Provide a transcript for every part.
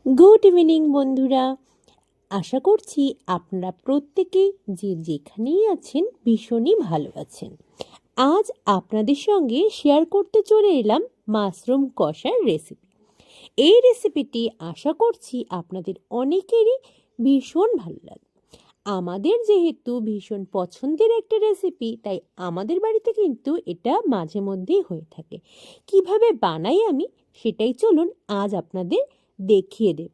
Good evening বন্ধুরা, আশা করছি আপনারা প্রত্যেকেই যে যেখানেই আছেন ভীষণই ভালো আছেন। আজ আপনাদের সঙ্গে শেয়ার করতে চলে এলাম মাশরুম কষার রেসিপি। এই রেসিপিটি আশা করছি আপনাদের অনেকেরই ভীষণ ভালো লাগবে। আমাদের যেহেতু ভীষণ পছন্দের একটা রেসিপি, তাই আমাদের বাড়িতে কিন্তু এটা মাঝে মধ্যেই হয়ে থাকে। কিভাবে বানাই আমি সেটাই চলুন আজ আপনাদের দেখিয়ে দেব।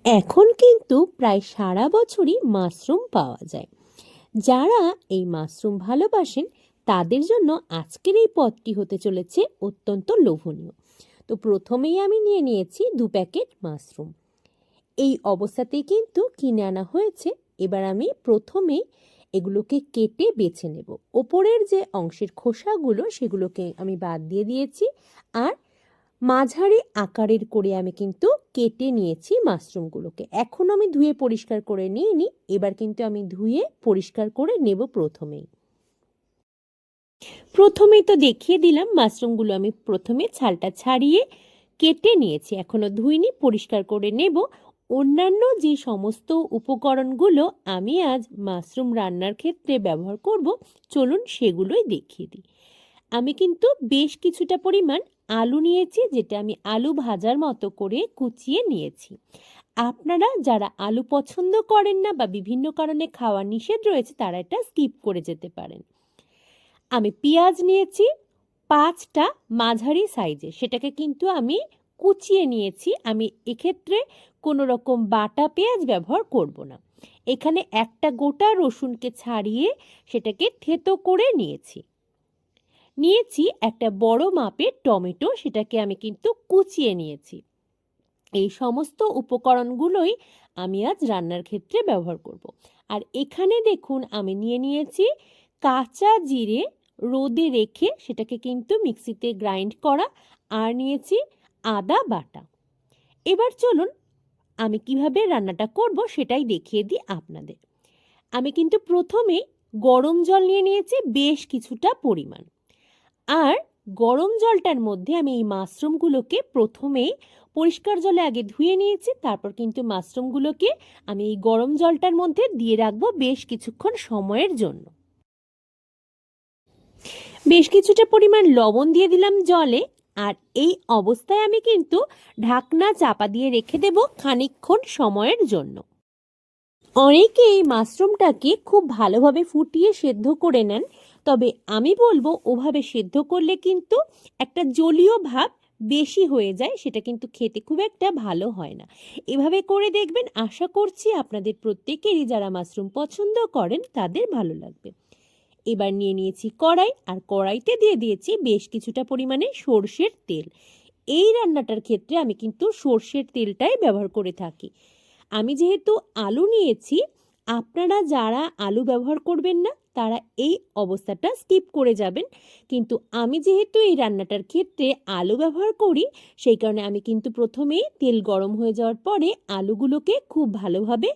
এখন কিন্তু প্রায় সারা বছরই মাশরুম পাওয়া যায়। যারা এই মাশরুম ভালোবাসেন তাদের জন্য আজকের এই পদটি হতে চলেছে অত্যন্ত লোভনীয়। তো প্রথমেই আমি নিয়ে নিয়েছি 2 প্যাকেট মাশরুম। এই অবস্থাতেই কিন্তু কিনে আনা হয়েছে। এবার আমি প্রথমে এগুলোকে কেটে বেছে নেব। ওপরের যে অংশের খোসাগুলো সেগুলোকে আমি বাদ দিয়ে দিয়েছি, আর মাঝারি আকারের করে আমি কিন্তু কেটে নিয়েছি মাশরুমগুলোকে। এখন আমি ধুয়ে পরিষ্কার করে নিইনি, এবার কিন্তু আমি ধুয়ে পরিষ্কার করে নেব। প্রথমেই তো দেখিয়ে দিলাম মাশরুমগুলো আমি প্রথমে ছালটা ছাড়িয়ে কেটে নিয়েছি, এখনো ধুইনি, পরিষ্কার করে নেব। অন্যান্য যে সমস্ত উপকরণগুলো আমি আজ মাশরুম রান্নার ক্ষেত্রে ব্যবহার করব, চলুন সেগুলোই দেখিয়ে দিই। আমি কিন্তু বেশ কিছুটা পরিমাণ আলু নিয়েছি, যেটা আমি আলু ভাজার মতো করে কুচিয়ে নিয়েছি। আপনারা যারা আলু পছন্দ করেন না বা বিভিন্ন কারণে খাওয়া নিষেধ রয়েছে, তারা এটা স্কিপ করে যেতে পারেন। আমি পেঁয়াজ নিয়েছি 5টা মাঝারি সাইজে, সেটাকে কিন্তু আমি কুচিয়ে নিয়েছি। আমি এক্ষেত্রে কোনো রকম বাটা পেঁয়াজ ব্যবহার করব না। এখানে একটা গোটা রসুনকে ছাড়িয়ে সেটাকে থেতো করে নিয়েছি একটা বড় মাপের টমেটো, সেটাকে আমি কিন্তু কুচিয়ে নিয়েছি। এই সমস্ত উপকরণগুলোই আমি আজ রান্নার ক্ষেত্রে ব্যবহার করব। আর এখানে দেখুন আমি নিয়ে নিয়েছি কাঁচা জিরে, রোদে রেখে সেটাকে কিন্তু মিক্সিতে গ্রাইন্ড করা, আর নিয়েছি আদা বাটা। এবার চলুন আমি কিভাবে রান্নাটা করব সেটাই দেখিয়ে দিই আপনাদের। আমি কিন্তু প্রথমে গরম জল নিয়ে নিয়েছি বেশ কিছুটা পরিমাণ, আর গরম জলটার মধ্যে আমি এই মাশরুমগুলোকে প্রথমেই পরিষ্কার জলে আগে ধুয়ে নিয়েছি। তারপর কিন্তু মাশরুমগুলোকে আমি এই গরম জলটার মধ্যে দিয়ে রাখবো বেশ কিছুক্ষণ সময়ের জন্য। বেশ কিছুটা পরিমাণ লবণ দিয়ে দিলাম জলে, আর এই অবস্থায় আমি কিন্তু ঢাকনা চাপা দিয়ে রেখে দেব খানিকক্ষণ সময়ের জন্য। অনেকে এই মাশরুমটাকে খুব ভালোভাবে ফুটিয়ে সেদ্ধ করে নেন, তবে আমি বলবো ওভাবে সেদ্ধ করলে কিন্তু একটা জলীয় ভাব বেশি হয়ে যায়, সেটা কিন্তু খেতে খুব একটা ভালো হয় না। এভাবে করে দেখবেন, আশা করছি আপনাদের প্রত্যেকেরই যারা মাশরুম পছন্দ করেন তাদের ভালো লাগবে। এবার নিয়ে নিয়েছি কড়াই, আর কড়াইতে দিয়ে দিয়েছি বেশ কিছুটা পরিমাণে সর্ষের তেল। এই রান্নাটার ক্ষেত্রে আমি কিন্তু সর্ষের তেলটাই ব্যবহার করে থাকি। আমি যেহেতু আলু নিয়েছি, আপনারা যারা আলু ব্যবহার করবেন না তারা এই অবস্থাটা স্কিপ করে যাবেন, কিন্তু আমি যেহেতু এই রান্নাটার ক্ষেত্রে আলু ব্যবহার করি, সেই কারণে আমি কিন্তু প্রথমেই তেল গরম হয়ে যাওয়ার পরে আলুগুলোকে খুব ভালোভাবে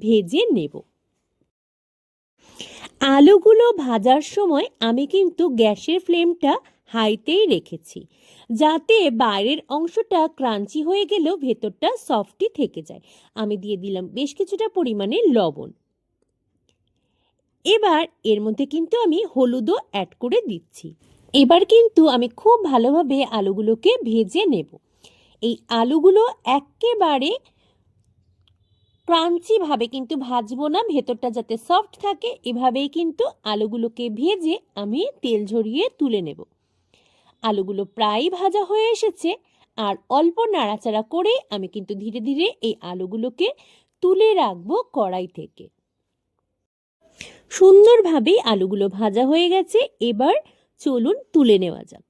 ভেজে নেব। আলুগুলো ভাজার সময় আমি কিন্তু গ্যাসের ফ্লেমটা হাইতেই রেখেছি, যাতে বাইরের অংশটা ক্রাঞ্চি হয়ে গেলেও ভেতরটা সফটই থেকে যায়। আমি দিয়ে দিলাম বেশ কিছুটা পরিমাণে লবণ। এবার এর মধ্যে কিন্তু আমি হলুদও অ্যাড করে দিচ্ছি। এবার কিন্তু আমি খুব ভালোভাবে আলুগুলোকে ভেজে নেব। এই আলুগুলো একেবারে ক্রাঞ্চিভাবে কিন্তু ভাজবো না, ভেতরটা যাতে সফট থাকে এভাবেই কিন্তু আলুগুলোকে ভেজে আমি তেল ঝরিয়ে তুলে নেব। আলুগুলো প্রায় ভাজা হয়ে এসেছে, আর অল্প নাড়াচাড়া করে আমি কিন্তু ধীরে ধীরে এই আলুগুলোকে তুলে রাখবো কড়াই থেকে। সুন্দরভাবেই আলুগুলো ভাজা হয়ে গেছে, এবার চলুন তুলে নেওয়া যাক।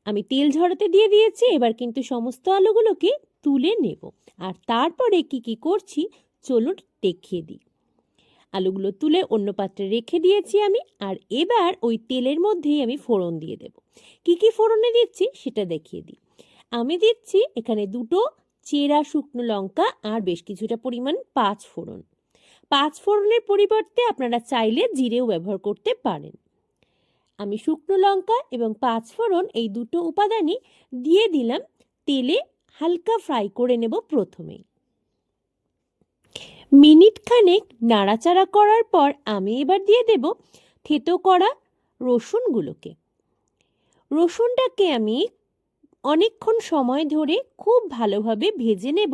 আমি তেল ঝরাতে দিয়ে দিয়েছি, এবার কিন্তু সমস্ত আলুগুলোকে তুলে নেব। আর তারপরে কি করছি চলুন দেখিয়ে দিই। আলুগুলো তুলে অন্য পাত্রে রেখে দিয়েছি আমি, আর এবার ওই তেলের মধ্যেই আমি ফোড়ন দিয়ে দেব। কি ফোড়নে দিচ্ছি সেটা দেখিয়ে দিই। আমি দিচ্ছি এখানে 2টো চেরা শুকনো লঙ্কা আর বেশ কিছুটা পরিমাণ 5 ফোড়ন। 5 ফোড়নের পরিবর্তে আপনারা চাইলে জিরেও ব্যবহার করতে পারেন। আমি শুকনো লঙ্কা এবং 5 ফোড়ন এই দুটো উপাদানই দিয়ে দিলাম তেলে হালকা ফ্রাই করে নেব প্রথমেই। মিনিট খানেক নাড়াচাড়া করার পর আমি এবার দিয়ে দেব থেতো করা রসুনগুলোকে। রসুনটাকে আমি অনেকক্ষণ সময় ধরে খুব ভালোভাবে ভেজে নেব,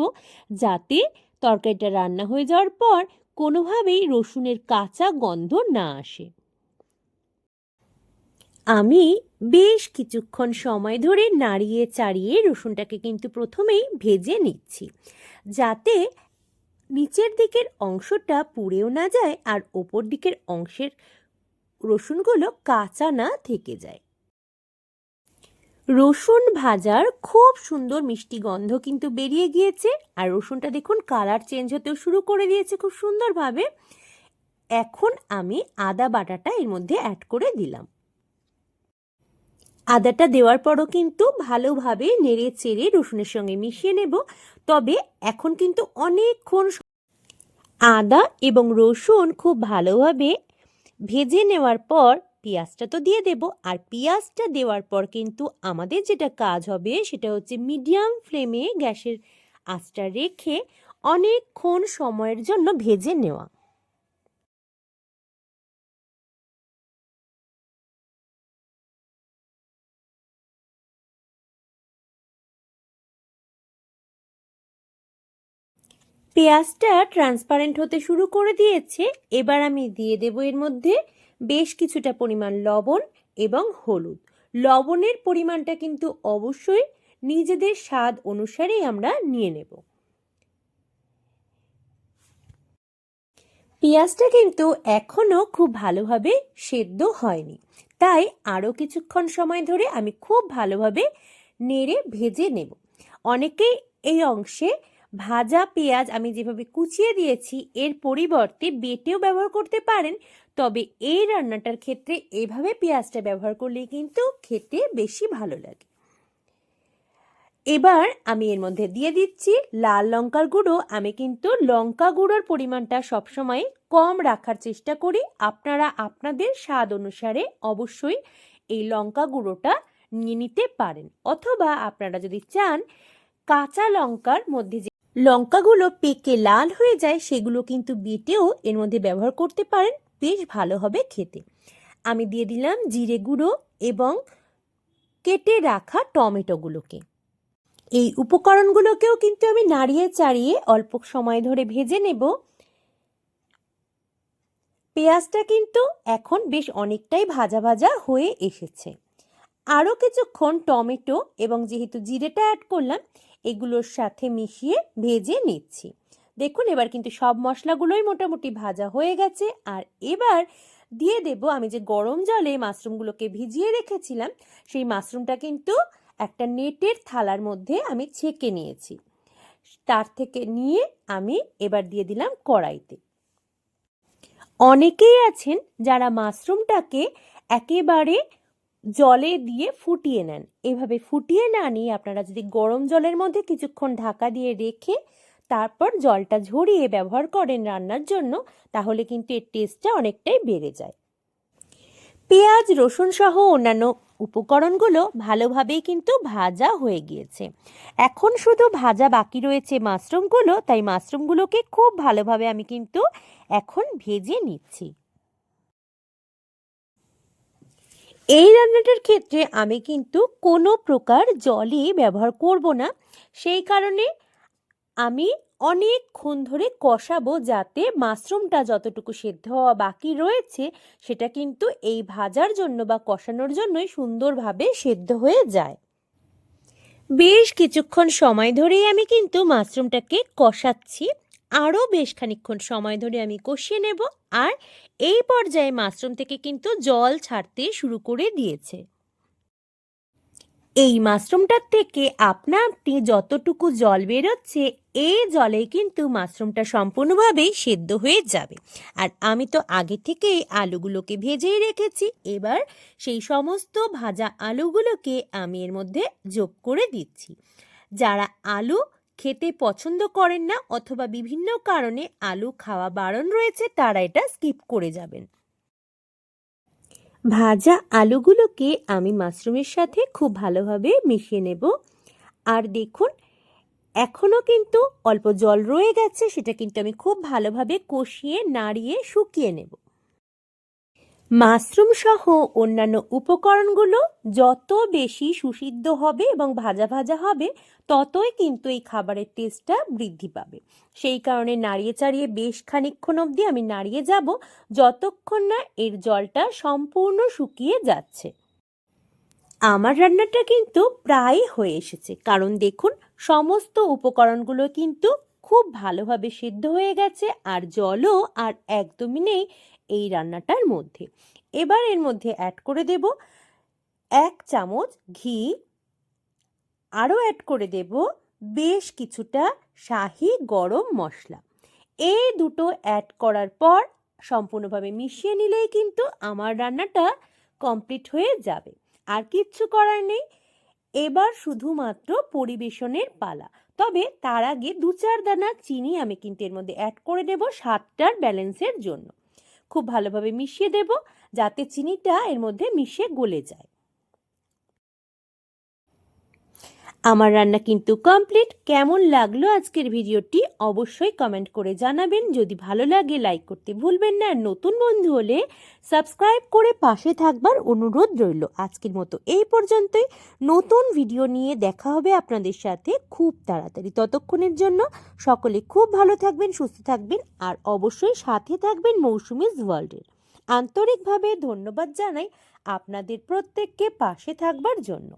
যাতে তরকারিটা রান্না হয়ে যাওয়ার পর কোনোভাবেই রসুনের কাঁচা গন্ধ না আসে। আমি বেশ কিছুক্ষণ সময় ধরে নাড়িয়ে চাড়িয়ে রসুনটাকে কিন্তু প্রথমেই ভেজে নিচ্ছি, যাতে নিচের দিকের অংশটা পুড়েও না যায় আর ওপর দিকের অংশের রসুনগুলো কাঁচা না থেকে যায়। রসুন ভাজার খুব সুন্দর মিষ্টি গন্ধ কিন্তু বেরিয়ে গিয়েছে, আর রসুনটা দেখুন কালার চেঞ্জ হতেও শুরু করে দিয়েছে খুব সুন্দরভাবে। এখন আমি আদা বাটাটা এর মধ্যে অ্যাড করে দিলাম। আদাটা দেওয়ার পরও কিন্তু ভালোভাবে নেড়ে চেড়ে রসুনের সঙ্গে মিশিয়ে নেব। তবে এখন কিন্তু অনেকক্ষণ আদা এবং রসুন খুব ভালোভাবে ভেজে নেওয়ার পর পেঁয়াজটা তো দিয়ে দেব। আর পেঁয়াজটা দেওয়ার পর কিন্তু আমাদের যেটা কাজ হবে সেটা হচ্ছে মিডিয়াম ফ্লেমে গ্যাসের আঁচটা রেখে অনেকক্ষণ সময়ের জন্য ভেজে নেওয়া। পেঁয়াজটা ট্রান্সপারেন্ট হতে শুরু করে দিয়েছে। এবার আমি দিয়ে দেব এর মধ্যে বেশ কিছুটা পরিমাণ লবণ এবং হলুদ। লবণের পরিমাণটা কিন্তু অবশ্যই নিজেদের স্বাদ অনুসারেই আমরা নিয়ে নেব। পেঁয়াজটা কিন্তু এখনও খুব ভালোভাবে সেদ্ধ হয়নি, তাই আরও কিছুক্ষণ সময় ধরে আমি খুব ভালোভাবে নেড়ে ভেজে নেব। অনেকেই এই অংশে ভাজা পেঁয়াজ আমি যেভাবে কুচিয়ে দিয়েছি এর পরিবর্তে বেটেও ব্যবহার করতে পারেন, তবে এই রান্নাটার ক্ষেত্রে এভাবে পেঁয়াজটা ব্যবহার করলে কিন্তু খেতে বেশি ভালো লাগে। এবার আমি এর মধ্যে দিয়ে দিচ্ছি লাল লঙ্কার গুঁড়ো। আমি কিন্তু লঙ্কা গুঁড়োর পরিমাণটা সবসময় কম রাখার চেষ্টা করি। আপনারা আপনাদের স্বাদ অনুসারে অবশ্যই এই লঙ্কা গুঁড়োটা নিয়ে নিতে পারেন, অথবা আপনারা যদি চান কাঁচা লঙ্কার মধ্যে যে লঙ্কাগুলো পেকে লাল হয়ে যায় সেগুলো কিন্তু বেটেও এর মধ্যে ব্যবহার করতে পারেন, বেশ ভালো হবে খেতে। আমি দিয়ে দিলাম জিরে গুঁড়ো এবং কেটে রাখা টমেটোগুলোকে। এই উপকরণগুলোকেও কিন্তু আমি নাড়িয়ে চাড়িয়ে অল্প সময় ধরে ভেজে নেব। পেঁয়াজটা কিন্তু এখন বেশ অনেকটাই ভাজা ভাজা হয়ে এসেছে। আরও কিছুক্ষণ টমেটো এবং যেহেতু জিরেটা অ্যাড করলাম এগুলোর সাথে মিশিয়ে ভেজে নিচ্ছি। দেখুন এবার কিন্তু সব মশলাগুলোই মোটামুটি ভাজা হয়ে গেছে। আর এবার দিয়ে দেব আমি যে গরম জলে মাশরুমগুলোকে ভিজিয়ে রেখেছিলাম, সেই মাশরুমটা কিন্তু একটা নেটের থালার মধ্যে আমি ছেঁকে নিয়েছি। তার থেকে নিয়ে আমি এবার দিয়ে দিলাম কড়াইতে। অনেকেই আছেন যারা মাশরুমটাকে একেবারে জলে দিয়ে ফুটিয়ে নেন। এভাবে ফুটিয়ে না নিয়ে আপনারা যদি গরম জলের মধ্যে কিছুক্ষণ ঢাকা দিয়ে রেখে তারপর জলটা ঝরিয়ে ব্যবহার করেন রান্নার জন্য, তাহলে কিন্তু এর টেস্টটা অনেকটাই বেড়ে যায়। পেঁয়াজ রসুন সহ অন্যান্য উপকরণগুলো ভালোভাবেই কিন্তু ভাজা হয়ে গিয়েছে। এখন শুধু ভাজা বাকি রয়েছে মাশরুমগুলো, তাই মাশরুমগুলোকে খুব ভালোভাবে আমি কিন্তু এখন ভেজে নিচ্ছি। এই রান্নাটার ক্ষেত্রে আমি কিন্তু কোনো প্রকার জলই ব্যবহার করব না, সেই কারণে আমি অনেকক্ষণ ধরে কষাবো, যাতে মাশরুমটা যতটুকু সেদ্ধ হওয়া বাকি রয়েছে সেটা কিন্তু এই ভাজার জন্য বা কষানোর জন্যই সুন্দরভাবে সেদ্ধ হয়ে যায়। বেশ কিছুক্ষণ সময় ধরেই আমি কিন্তু মাশরুমটাকে কষাচ্ছি। আরও বেশ খানিকক্ষণ সময় ধরে আমি কষিয়ে নেব। আর এই পর্যায়ে মাশরুম থেকে কিন্তু জল ছাড়তে শুরু করে দিয়েছে। এই মাশরুমটার থেকে আপনা আপনি যতটুকু জল বেরোচ্ছে এই জলে কিন্তু মাশরুমটা সম্পূর্ণভাবেই সেদ্ধ হয়ে যাবে। আর আমি তো আগে থেকেই আলুগুলোকে ভেজেই রেখেছি। এবার সেই সমস্ত ভাজা আলুগুলোকে আমি এর মধ্যে যোগ করে দিচ্ছি। যারা আলু খেতে পছন্দ করেন না অথবা বিভিন্ন কারণে আলু খাওয়া বারণ রয়েছে তারা এটা স্কিপ করে যাবেন। ভাজা আলুগুলোকে আমি মাশরুমের সাথে খুব ভালোভাবে মিশিয়ে নেব। আর দেখুন এখনও কিন্তু অল্প জল রয়ে গেছে, সেটা কিন্তু আমি খুব ভালোভাবে কষিয়ে নাড়িয়ে শুকিয়ে নেব। মাশরুম সহ অন্যান্য উপকরণগুলো যত বেশি সুসিদ্ধ হবে এবং ভাজা ভাজা হবে, ততই কিন্তু এই খাবারের টেস্টটা বৃদ্ধি পাবে। সেই কারণে নাড়িয়ে চাড়িয়ে বেশ খানিকক্ষণ অবধি আমি নাড়িয়ে যাব, যতক্ষণ না এর জলটা সম্পূর্ণ শুকিয়ে যাচ্ছে। আমার রান্নাটা কিন্তু প্রায় হয়ে এসেছে, কারণ দেখুন সমস্ত উপকরণগুলো কিন্তু খুব ভালোভাবে সিদ্ধ হয়ে গেছে, আর জলও আর একদমই নেই এই রান্নাটার মধ্যে। এবার এর মধ্যে অ্যাড করে দেব 1 চামচ ঘি, আরও অ্যাড করে দেব বেশ কিছুটা শাহি গরম মশলা। এই দুটো অ্যাড করার পর সম্পূর্ণভাবে মিশিয়ে নিলেই কিন্তু আমার রান্নাটা কমপ্লিট হয়ে যাবে। আর কিচ্ছু করার নেই, এবার শুধুমাত্র পরিবেশনের পালা। তবে তার আগে 2-4 দানা চিনি আমি কিন্তু এর মধ্যে অ্যাড করে দেব স্বাদটার ব্যালেন্সের জন্য। খুব ভালোভাবে মিশিয়ে দেব যাতে চিনিটা এর মধ্যে মিশে গলে যায়। আমার রান্না কিন্তু কমপ্লিট। কেমন লাগলো আজকের ভিডিওটি অবশ্যই কমেন্ট করে জানাবেন। যদি ভালো লাগে লাইক করতে ভুলবেন না, আর নতুন বন্ধু হলে সাবস্ক্রাইব করে পাশে থাকবার অনুরোধ রইল। আজকের মতো এই পর্যন্তই। নতুন ভিডিও নিয়ে দেখা হবে আপনাদের সাথে খুব তাড়াতাড়ি। ততক্ষণের জন্য সকলে খুব ভালো থাকবেন, সুস্থ থাকবেন, আর অবশ্যই সাথে থাকবেন মৌসুমিজ ওয়ার্ল্ডের। আন্তরিকভাবে ধন্যবাদ জানাই আপনাদের প্রত্যেককে পাশে থাকবার জন্য।